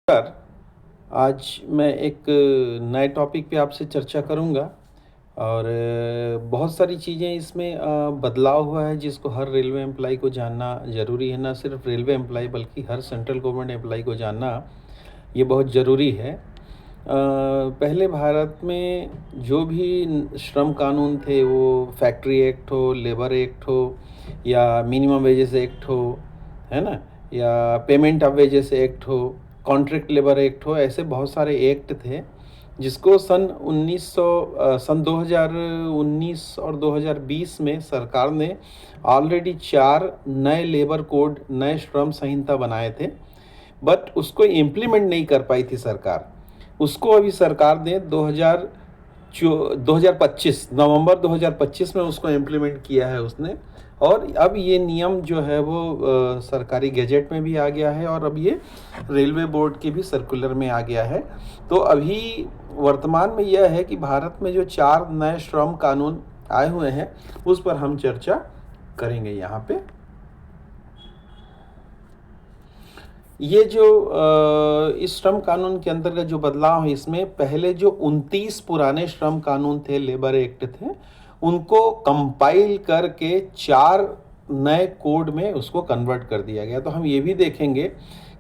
Sir, आज मैं एक नए टॉपिक पे आपसे चर्चा करूंगा और बहुत सारी चीज़ें इसमें बदलाव हुआ है जिसको हर रेलवे एम्प्लॉय को जानना ज़रूरी है। ना सिर्फ रेलवे एम्प्लॉय बल्कि हर सेंट्रल गवर्नमेंट एम्प्लॉय को जानना ये बहुत ज़रूरी है। पहले भारत में जो भी श्रम कानून थे, वो फैक्ट्री एक्ट हो, लेबर एक्ट हो या मिनिमम वेजेस एक्ट हो, है ना, या पेमेंट ऑफ वेजेस एक्ट हो, कॉन्ट्रैक्ट लेबर एक्ट हो, ऐसे बहुत सारे एक्ट थे जिसको सन 2019 और 2020 में सरकार ने ऑलरेडी 4 नए लेबर कोड, नए श्रम संहिता बनाए थे, बट उसको इम्प्लीमेंट नहीं कर पाई थी सरकार। उसको अभी सरकार ने 2025 नवंबर 2025 में उसको इम्प्लीमेंट किया है उसने, और अब ये नियम जो है वो सरकारी गैजेट में भी आ गया है और अब ये रेलवे बोर्ड के भी सर्कुलर में आ गया है। तो अभी वर्तमान में यह है कि भारत में जो 4 नए श्रम कानून आए हुए हैं उस पर हम चर्चा करेंगे यहाँ पे। ये जो इस श्रम कानून के अंतर्गत जो बदलाव है, इसमें पहले जो 29 पुराने श्रम कानून थे, लेबर एक्ट थे, उनको कंपाइल करके 4 नए कोड में उसको कन्वर्ट कर दिया गया। तो हम ये भी देखेंगे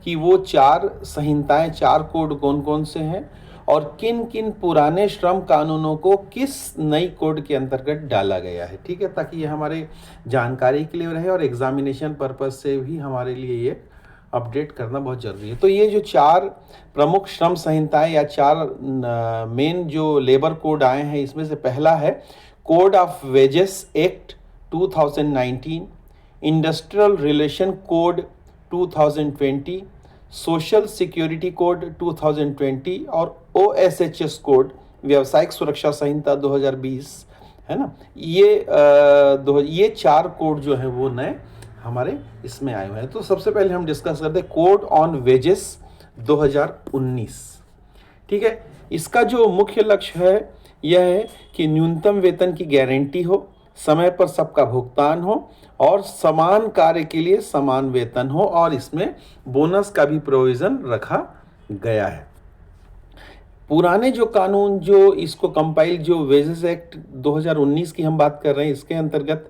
कि वो 4 संहिताएं, 4 कोड कौन कौन से हैं और किन किन पुराने श्रम कानूनों को किस नई कोड के अंतर्गत डाला गया है। ठीक है, ताकि ये हमारे जानकारी के लिए रहे और एग्जामिनेशन पर्पज से भी हमारे लिए ये अपडेट करना बहुत ज़रूरी है। तो ये जो 4 प्रमुख श्रम संहिताएं या 4 मेन जो लेबर कोड आए हैं, इसमें से पहला है code of wages act 2019, industrial relation code 2020, social security code 2020 और OSHS कोड, व्यावसायिक सुरक्षा संहिता 2020, है ना। ये 4 कोड जो है वो नए हमारे इसमें आए हुए हैं। तो सबसे पहले हम डिस्कस करते हैं कोड ऑन वेजेस 2019। ठीक है, इसका जो मुख्य लक्ष्य है यह है कि न्यूनतम वेतन की गारंटी हो, समय पर सबका भुगतान हो और समान कार्य के लिए समान वेतन हो, और इसमें बोनस का भी प्रोविज़न रखा गया है। पुराने जो कानून जो इसको कंपाइल, जो वेजेस एक्ट 2019 की हम बात कर रहे हैं, इसके अंतर्गत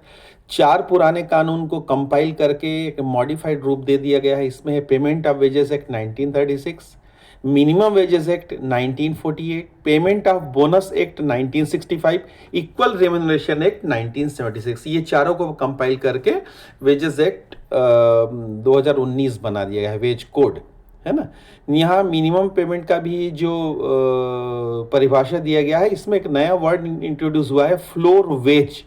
4 पुराने कानून को कंपाइल करके एक मॉडिफाइड रूप दे दिया गया है। इसमें है payment of wages act 1936, minimum wages act 1948, payment of bonus act 1965, equal remuneration act 1976। ये चारों को कंपाइल करके वेजेस एक्ट 2019 बना दिया गया है, वेज कोड, है ना। यहाँ मिनिमम पेमेंट का भी जो परिभाषा दिया गया है, इसमें एक नया वर्ड इंट्रोड्यूस हुआ है, फ्लोर वेज।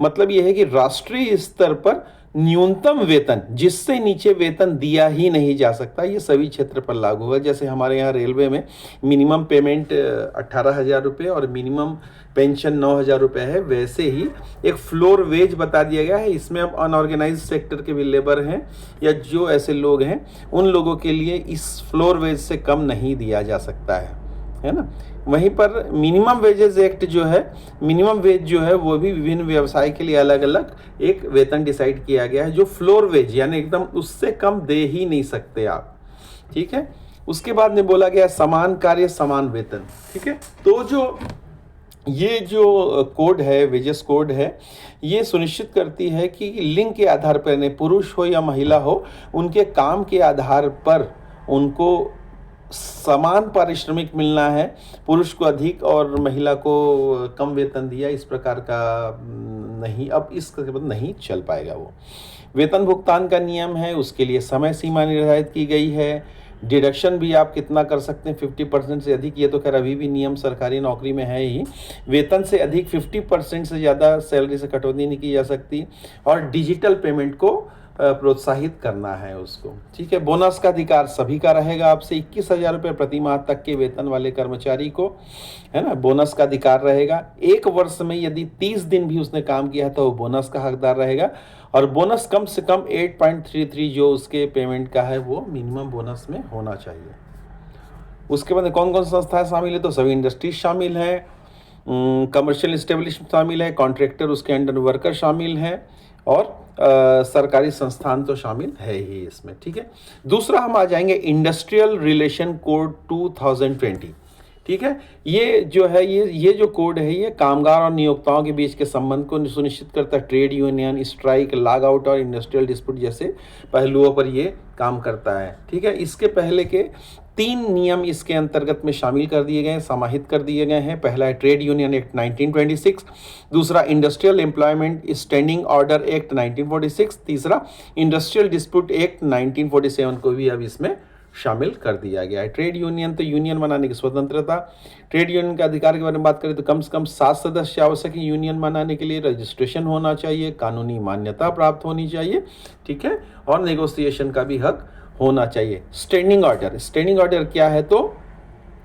मतलब यह है कि राष्ट्रीय स्तर पर न्यूनतम वेतन, जिससे नीचे वेतन दिया ही नहीं जा सकता, ये सभी क्षेत्र पर लागू होगा। जैसे हमारे यहाँ रेलवे में मिनिमम पेमेंट 18,000 रुपये और मिनिमम पेंशन 9,000 रुपये है, वैसे ही एक फ्लोर वेज बता दिया गया है। इसमें अब अनऑर्गेनाइज सेक्टर के भी लेबर हैं या जो ऐसे लोग हैं, उन लोगों के लिए इस फ्लोर वेज से कम नहीं दिया जा सकता है ना। वहीं पर मिनिमम वेजेस एक्ट जो है, मिनिमम वेज जो है वो भी विभिन्न व्यवसाय के लिए अलग अलग एक वेतन डिसाइड किया गया है, जो फ्लोर वेज यानी एकदम उससे कम दे ही नहीं सकते आप। ठीक है, उसके बाद में बोला गया समान कार्य समान वेतन। ठीक है, तो ये जो कोड है, वेजेस कोड है, ये सुनिश्चित करती है कि लिंग के आधार पर, नहीं पुरुष हो या महिला हो, उनके काम के आधार पर उनको समान पारिश्रमिक मिलना है। पुरुष को अधिक और महिला को कम वेतन दिया, इस प्रकार का नहीं, अब इसके बाद नहीं चल पाएगा। वो वेतन भुगतान का नियम है, उसके लिए समय सीमा निर्धारित की गई है। डिडक्शन भी आप कितना कर सकते हैं, 50% से अधिक, ये तो खैर अभी भी नियम सरकारी नौकरी में है ही। वेतन से अधिक 50% से ज़्यादा सैलरी से कटौती नहीं की जा सकती, और डिजिटल पेमेंट को प्रोत्साहित करना है उसको। ठीक है, बोनस का अधिकार सभी का रहेगा। आपसे 21,000 रुपये प्रति माह तक के वेतन वाले कर्मचारी को, है ना, बोनस का अधिकार रहेगा। 1 वर्ष में यदि 30 दिन भी उसने काम किया है तो वो बोनस का हकदार रहेगा, और बोनस कम से कम 8.33 जो उसके पेमेंट का है वो मिनिमम बोनस में होना चाहिए। उसके बाद कौन कौन संस्थाएं शामिल है, तो सभी इंडस्ट्रीज शामिल हैं, कमर्शियल इस्टेब्लिशमेंट शामिल है, कॉन्ट्रैक्टर उसके अंडर वर्कर शामिल हैं, और सरकारी संस्थान तो शामिल है ही इसमें, ठीक है। दूसरा हम आ जाएंगे इंडस्ट्रियल रिलेशन कोड 2020, ठीक है। ये जो है ये जो कोड है ये कामगार और नियोक्ताओं के बीच के संबंध को सुनिश्चित करता है। Trade union, strike, log out और इंडस्ट्रियल डिस्प्यूट जैसे पहलुओं पर ये काम करता है, ठीक है। इसके पहले के 3 नियम इसके अंतर्गत में शामिल कर दिए गए हैं, समाहित कर दिए गए हैं। पहला है ट्रेड यूनियन एक्ट 1926, दूसरा industrial employment standing order act 1946, तीसरा इंडस्ट्रियल डिस्प्यूट एक्ट 1947 को भी अब इसमें शामिल कर दिया गया है। ट्रेड यूनियन तो यूनियन बनाने की स्वतंत्रता। ट्रेड यूनियन के अधिकार के बारे में बात करें तो कम से कम 7 सदस्य आवश्यक है। यूनियन बनाने के लिए रजिस्ट्रेशन होना चाहिए, कानूनी मान्यता प्राप्त होनी चाहिए, ठीक है, और नेगोशिएशन का भी हक होना चाहिए। स्टैंडिंग ऑर्डर, स्टैंडिंग ऑर्डर क्या है तो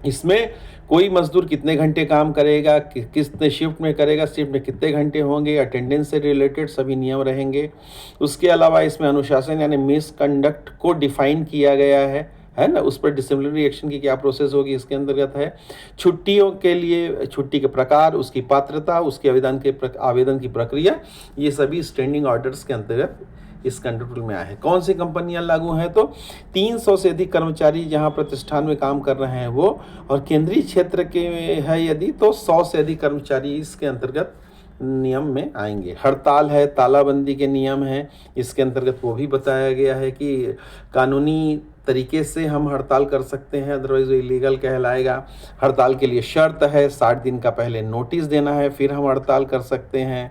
इसमें कोई मजदूर कितने घंटे काम करेगा, कितने शिफ्ट में करेगा, शिफ्ट में कितने घंटे होंगे, अटेंडेंस से रिलेटेड सभी नियम रहेंगे। उसके अलावा इसमें अनुशासन यानी मिसकंडक्ट को डिफाइन किया गया है ना, उस पर डिसिप्लिनरी एक्शन की क्या प्रोसेस होगी इसके अंतर्गत है। छुट्टियों के लिए छुट्टी के प्रकार, उसकी पात्रता, उसके आवेदन की प्रक्रिया, ये सभी स्टैंडिंग ऑर्डर्स के अंतर्गत इस कंट्रोल में आए हैं। कौन सी कंपनियां लागू हैं तो 300 से अधिक कर्मचारी जहां प्रतिष्ठान में काम कर रहे हैं वो, और केंद्रीय क्षेत्र के है यदि तो 100 से अधिक कर्मचारी इसके अंतर्गत नियम में आएंगे। हड़ताल है, तालाबंदी के नियम हैं, इसके अंतर्गत वो भी बताया गया है कि कानूनी तरीके से हम हड़ताल कर सकते हैं, अदरवाइज वो इलीगल कहलाएगा। हड़ताल के लिए शर्त है 60 दिन का पहले नोटिस देना है, फिर हम हड़ताल कर सकते हैं,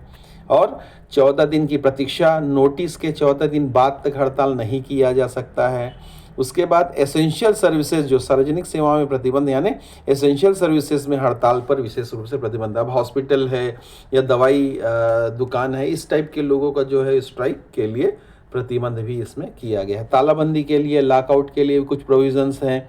और 14 दिन की प्रतीक्षा, नोटिस के 14 दिन बाद तक हड़ताल नहीं किया जा सकता है। उसके बाद एसेंशियल सर्विसेज, जो सार्वजनिक सेवाओं में प्रतिबंध, यानी एसेंशियल सर्विसेज में हड़ताल पर विशेष रूप से प्रतिबंध। अब हॉस्पिटल है या दवाई दुकान है, इस टाइप के लोगों का जो है स्ट्राइक के लिए प्रतिबंध भी इसमें किया गया है। तालाबंदी के लिए, लॉकआउट के लिए कुछ प्रोविजंस हैं।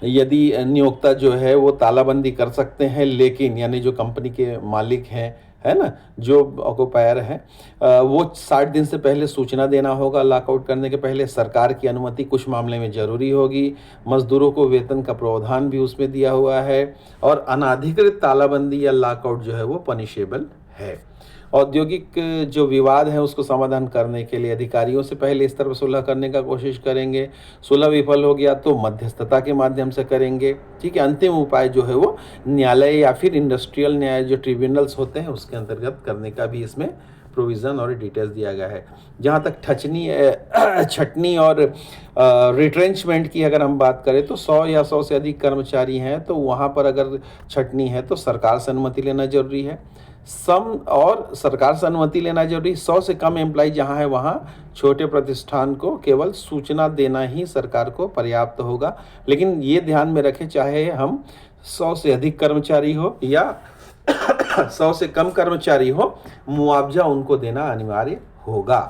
यदि नियोक्ता जो है वो तालाबंदी कर सकते हैं, लेकिन यानी जो कंपनी के मालिक हैं, है ना, जो ऑक्यूपायर है, वो 60 दिन से पहले सूचना देना होगा। लॉकआउट करने के पहले सरकार की अनुमति कुछ मामले में ज़रूरी होगी। मजदूरों को वेतन का प्रावधान भी उसमें दिया हुआ है, और अनाधिकृत तालाबंदी या लॉकआउट जो है वो पनिशेबल है। औद्योगिक जो विवाद है उसको समाधान करने के लिए अधिकारियों से पहले स्तर पर सुलह करने का कोशिश करेंगे। सुलह विफल हो गया तो मध्यस्थता के माध्यम से करेंगे, ठीक है। अंतिम उपाय जो है वो न्यायालय या फिर इंडस्ट्रियल न्याय जो ट्रिब्यूनल्स होते हैं उसके अंतर्गत करने का भी इसमें प्रोविज़न और डिटेल्स दिया गया है। जहाँ तक छटनी और रिट्रेंचमेंट की अगर हम बात करें तो 100 या 100 से अधिक कर्मचारी हैं तो वहाँ पर अगर छटनी है तो सरकार से अनुमति लेना जरूरी है। सरकार से अनुमति लेना जरूरी। 100 से कम एम्प्लॉय जहां है वहां छोटे प्रतिष्ठान को केवल सूचना देना ही सरकार को पर्याप्त होगा। लेकिन ये ध्यान में रखें, चाहे हम 100 से अधिक कर्मचारी हो या 100 से कम कर्मचारी हो, मुआवजा उनको देना अनिवार्य होगा।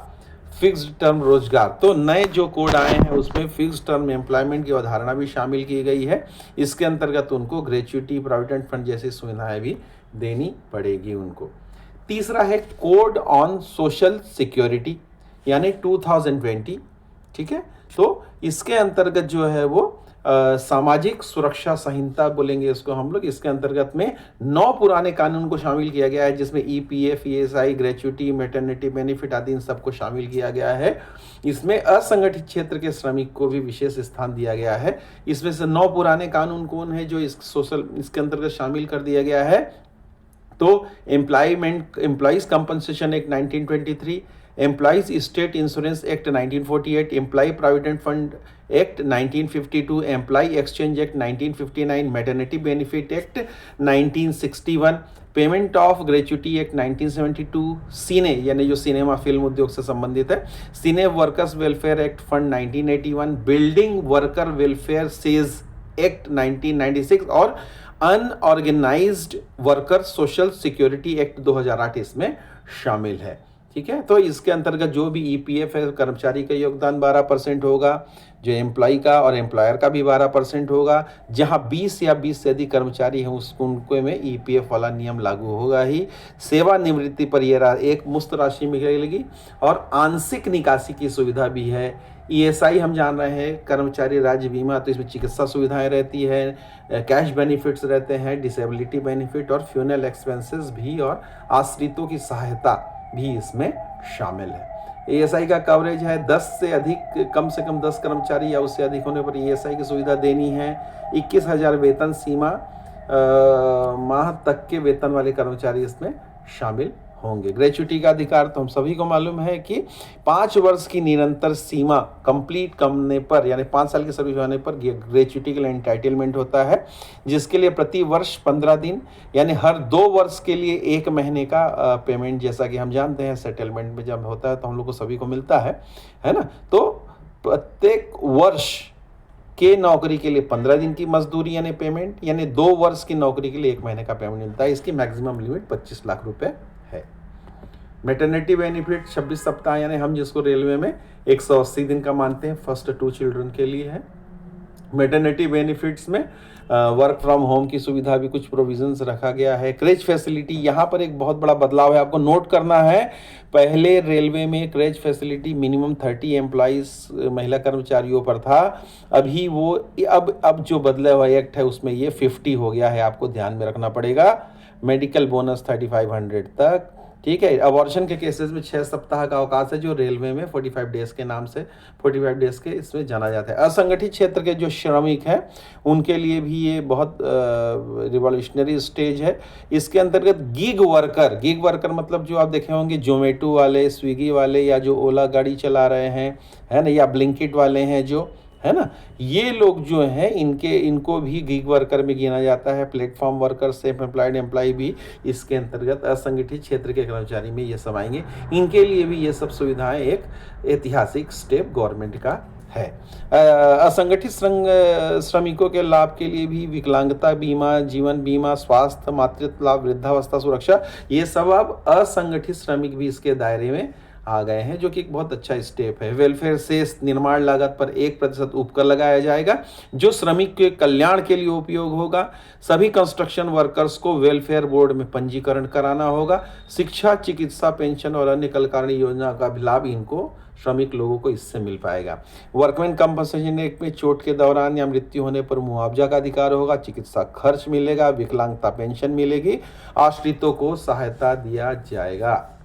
फिक्स्ड टर्म रोजगार, तो नए जो कोड आए हैं उसमें फिक्स्ड टर्म एम्प्लॉयमेंट की अवधारणा भी शामिल की गई है। इसके अंतर्गत उनको ग्रेच्युटी, प्रोविडेंट फंड जैसी सुविधाएं भी देनी पड़ेगी उनको। तीसरा है कोड ऑन सोशल सिक्योरिटी यानी 2020, ठीक है। तो इसके अंतर्गत जो है वो सामाजिक सुरक्षा संहिता बोलेंगे इसको हम लोग। इसके अंतर्गत में 9 पुराने कानून को शामिल किया गया है, जिसमें EPF, ESI, gratuity, maternity benefit आदि इन सबको शामिल किया गया है। इसमें असंगठित क्षेत्र के श्रमिक को भी विशेष स्थान दिया गया है। इसमें से 9 पुराने कानून कौन है जो इसके अंतर्गत शामिल कर दिया गया है तो employees compensation act 1923, employees state insurance act 1948, employ provident fund act 1952, employ exchange act 1959, maternity benefit act 1961, payment of gratuity act 1972, सीने यानी जो सिनेमा फिल्म उद्योग से संबंधित है, cine workers welfare act fund 1981, building worker welfare cess act 1996 और unorganised worker social security act 2008 इसमें शामिल है, ठीक है। तो इसके अंतर्गत जो भी ईपीएफ है कर्मचारी का योगदान 12% होगा, जो एम्प्लॉय का और एम्प्लॉयर का भी 12% होगा। जहां 20 या 20 से अधिक कर्मचारी हैं उनको में ईपीएफ वाला नियम लागू होगा ही। सेवानिवृत्ति पर यह एक मुफ्त राशि मिलेगी और आंशिक निकासी की सुविधा भी है। ईएसआई हम जान रहे हैं कर्मचारी राज्य बीमा, तो इसमें चिकित्सा सुविधाएं रहती है, कैश बेनिफिट्स रहते हैं, डिसेबिलिटी बेनिफिट और फ्यूनरल एक्सपेंसेस भी और आश्रितों की सहायता भी इसमें शामिल है। ईएसआई का कवरेज है 10 से अधिक, कम से कम 10 कर्मचारी या उससे अधिक होने पर ईएसआई की सुविधा देनी है। 21,000 वेतन सीमा, माह तक के वेतन वाले कर्मचारी इसमें शामिल होंगे। ग्रेच्युटी का अधिकार तो हम सभी को मालूम है कि 5 वर्ष की निरंतर सीमा कंप्लीट करने पर, यानी 5 साल की सर्विस होने पर ग्रेच्युटी के लिए एंटाइटलमेंट होता है, जिसके लिए प्रति वर्ष 15 दिन, यानी हर 2 वर्ष के लिए 1 महीने का पेमेंट, जैसा कि हम जानते हैं सेटलमेंट में जब होता है तो हम लोग को सभी को मिलता है ना। तो प्रत्येक वर्ष के नौकरी के लिए 15 दिन की मजदूरी यानी पेमेंट, यानी 2 वर्ष की नौकरी के लिए 1 महीने का पेमेंट मिलता है। इसकी मैक्सिमम लिमिट 25 लाख रुपए है। मैटरनिटी बेनिफिट 26 सप्ताह, यानी हम जिसको रेलवे में 180 दिन का मानते हैं, फर्स्ट 2 चिल्ड्रन के लिए है। मैटरनिटी बेनिफिट्स में वर्क फ्रॉम होम की सुविधा भी कुछ प्रोविजंस रखा गया है। क्रेच फैसिलिटी, यहाँ पर एक बहुत बड़ा बदलाव है, आपको नोट करना है। पहले रेलवे में क्रेच फैसिलिटी मिनिमम 30 एम्प्लॉइज महिला कर्मचारियों पर था, अभी वो अब जो बदला हुआ एक्ट है उसमें ये 50 हो गया है, आपको ध्यान में रखना पड़ेगा। मेडिकल बोनस 3500 तक, ठीक है। अबॉर्शन के केसेस में 6 सप्ताह का अवकाश है, जो रेलवे में 45 डेज के नाम से 45 डेज के इसमें जाना जाता है। असंगठित क्षेत्र के जो श्रमिक हैं उनके लिए भी ये बहुत रिवॉल्यूशनरी स्टेज है। इसके अंतर्गत गिग वर्कर मतलब जो आप देखे होंगे जोमेटो वाले, स्विगी वाले, या जो ओला गाड़ी चला रहे हैं, है ना, या ब्लिंकिट वाले हैं जो, है ना, ये लोग जो हैं इनको भी गिग वर्कर में गिना जाता है। Platform worker, self employed employ भी इसके अंतर्गत असंगठित क्षेत्र के कर्मचारी में ये सब आएंगे। इनके लिए भी ये सब सुविधाएं एक ऐतिहासिक स्टेप गवर्नमेंट का है। असंगठित श्रमिकों के लाभ के लिए भी विकलांगता बीमा, जीवन बीमा, स्वास्थ्य, मातृत्व लाभ, वृद्धावस्था सुरक्षा, ये सब अब असंगठित श्रमिक भी इसके दायरे में आ गए हैं, जो कि एक बहुत अच्छा स्टेप है। वेलफेयर से निर्माण लागत पर 1% उपकर लगाया जाएगा, जो श्रमिक के कल्याण के लिए उपयोग होगा। सभी कंस्ट्रक्शन वर्कर्स को वेलफेयर बोर्ड में पंजीकरण कराना होगा। शिक्षा, चिकित्सा, पेंशन और अन्य कल्याणकारी योजना का भी लाभ इनको श्रमिक लोगों को इससे मिल पाएगा। वर्कमैन कंपनसेशन एक्ट में चोट के दौरान या मृत्यु होने पर मुआवजा का अधिकार होगा, चिकित्सा खर्च मिलेगा, विकलांगता पेंशन मिलेगी, आश्रितों को सहायता दिया जाएगा।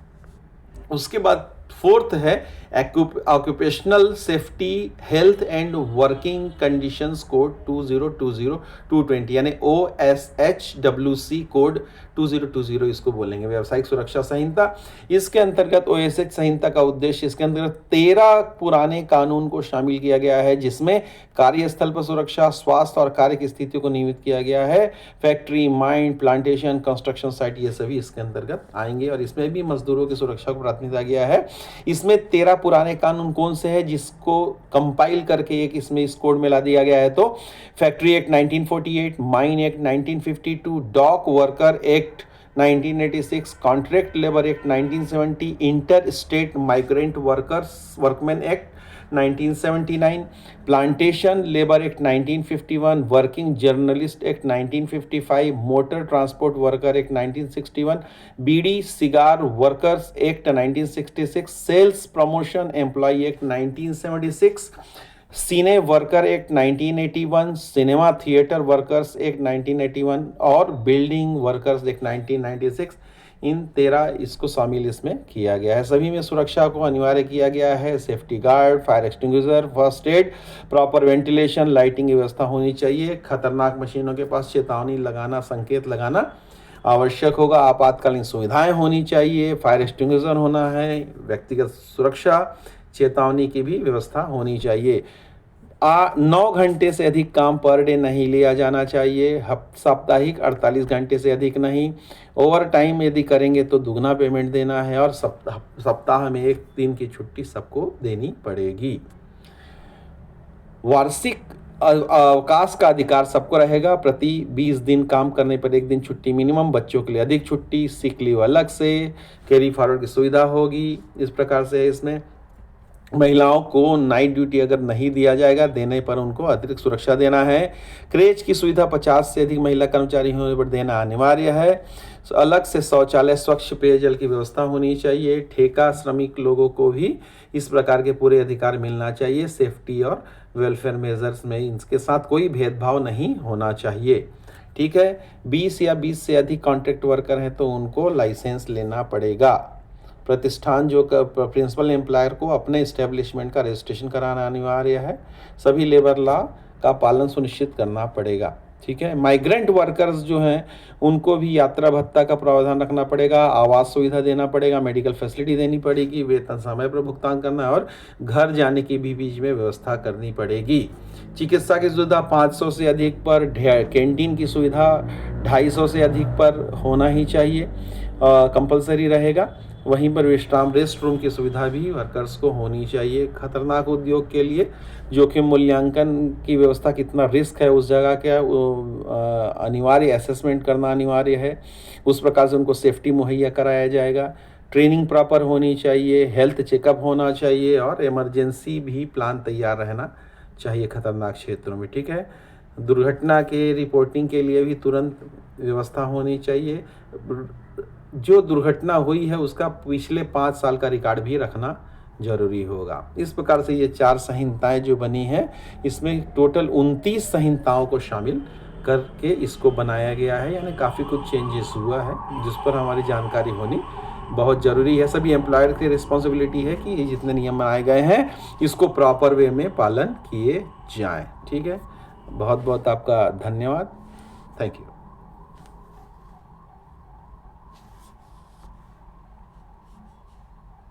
उसके बाद 4th है occupational safety health and working conditions code 2020-220, यानी OSHWC कोड 2020 इसको बोलेंगे, व्यावसायिक सुरक्षा संहिता। इसके अंतर्गत OSH संहिता का उद्देश्य, इसके अंतर्गत 13 पुराने कानून को शामिल किया गया है, जिसमें कार्यस्थल पर सुरक्षा, स्वास्थ्य और कार्य की स्थिति को नियमित किया गया है। Factory, mine, plantation, construction site, ये सभी इसके अंतर्गत आएंगे और इसमें भी मजदूरों की सुरक्षा को प्राथमिकता गया है। इसमें 13 पुराने कानून कौन से हैं जिसको कंपाइल करके एक इसमें इस कोड में ला दिया गया है, तो factory act 1948, mine act 1952, dock worker act 1986, contract labour act 1970, inter state migrant workman act 1979, plantation labour act 1951, working journalist act 1955, motor transport worker act 1961, beedi cigar workers act 1966, sales promotion employ act 1976, cine worker act 1981, cinema theatre workers act 1981 और building workers act 1996, इन 13 इसको शामिल इसमें किया गया है। सभी में सुरक्षा को अनिवार्य किया गया है। Safety guard, fire extinguisher, first aid, proper ventilation, lighting की व्यवस्था होनी चाहिए। खतरनाक मशीनों के पास चेतावनी लगाना, संकेत लगाना आवश्यक होगा। आपातकालीन सुविधाएं होनी चाहिए, फायर एक्सटिंग्विशर होना है, व्यक्तिगत सुरक्षा, चेतावनी की भी व्यवस्था होनी चाहिए। 9 घंटे से अधिक काम पर डे नहीं लिया जाना चाहिए। साप्ताहिक 48 घंटे से अधिक नहीं। ओवर टाइम यदि करेंगे तो दुगना पेमेंट देना है और सप्ताह में 1 दिन की छुट्टी सबको देनी पड़ेगी। वार्षिक अवकाश का अधिकार सबको रहेगा। प्रति 20 दिन काम करने पर 1 दिन छुट्टी मिनिमम, बच्चों के लिए अधिक छुट्टी, सिक लीव अलग से, कैरी फॉरवर्ड की सुविधा होगी। इस प्रकार से इसमें महिलाओं को नाइट ड्यूटी अगर नहीं दिया जाएगा, देने पर उनको अतिरिक्त सुरक्षा देना है। क्रेच की सुविधा 50 से अधिक महिला कर्मचारी होने पर देना अनिवार्य है। अलग से शौचालय, स्वच्छ पेयजल की व्यवस्था होनी चाहिए। ठेका श्रमिक लोगों को भी इस प्रकार के पूरे अधिकार मिलना चाहिए। सेफ्टी और वेलफेयर मेजर्स में इनके साथ कोई भेदभाव नहीं होना चाहिए। ठीक है। 20 या 20 से अधिक कॉन्ट्रैक्ट वर्कर हैं तो उनको लाइसेंस लेना पड़ेगा। प्रतिष्ठान जो प्रिंसिपल एम्प्लॉयर को अपने इस्टेब्लिशमेंट का रजिस्ट्रेशन कराना अनिवार्य है। सभी लेबर लॉ का पालन सुनिश्चित करना पड़ेगा। ठीक है। माइग्रेंट वर्कर्स जो हैं उनको भी यात्रा भत्ता का प्रावधान रखना पड़ेगा, आवास सुविधा देना पड़ेगा, मेडिकल फैसिलिटी देनी पड़ेगी, वेतन समय पर भुगतान करना और घर जाने की भी बीच में व्यवस्था करनी पड़ेगी। चिकित्सा की सुविधा 500 से अधिक पर, कैंटीन की सुविधा 250 से अधिक पर होना ही चाहिए, कंपलसरी रहेगा। वहीं पर विश्राम रेस्ट रूम की सुविधा भी वर्कर्स को होनी चाहिए। खतरनाक उद्योग के लिए जोखिम मूल्यांकन की व्यवस्था, कितना रिस्क है उस जगह का अनिवार्य असेसमेंट करना अनिवार्य है। उस प्रकार से उनको सेफ्टी मुहैया कराया जाएगा। ट्रेनिंग प्रॉपर होनी चाहिए, हेल्थ चेकअप होना चाहिए और इमरजेंसी भी प्लान तैयार रहना चाहिए खतरनाक क्षेत्रों में। ठीक है। दुर्घटना के रिपोर्टिंग के लिए भी तुरंत व्यवस्था होनी चाहिए। जो दुर्घटना हुई है उसका पिछले 5 साल का रिकॉर्ड भी रखना जरूरी होगा। इस प्रकार से ये 4 संहिताएं जो बनी हैं, इसमें टोटल 29 संहिताओं को शामिल करके इसको बनाया गया है, यानी काफ़ी कुछ चेंजेस हुआ है जिस पर हमारी जानकारी होनी बहुत ज़रूरी है। सभी एम्प्लॉयर की रिस्पॉन्सिबिलिटी है कि ये जितने नियम बनाए गए हैं इसको प्रॉपर वे में पालन किए जाएं। ठीक है। बहुत बहुत आपका धन्यवाद। Thank you.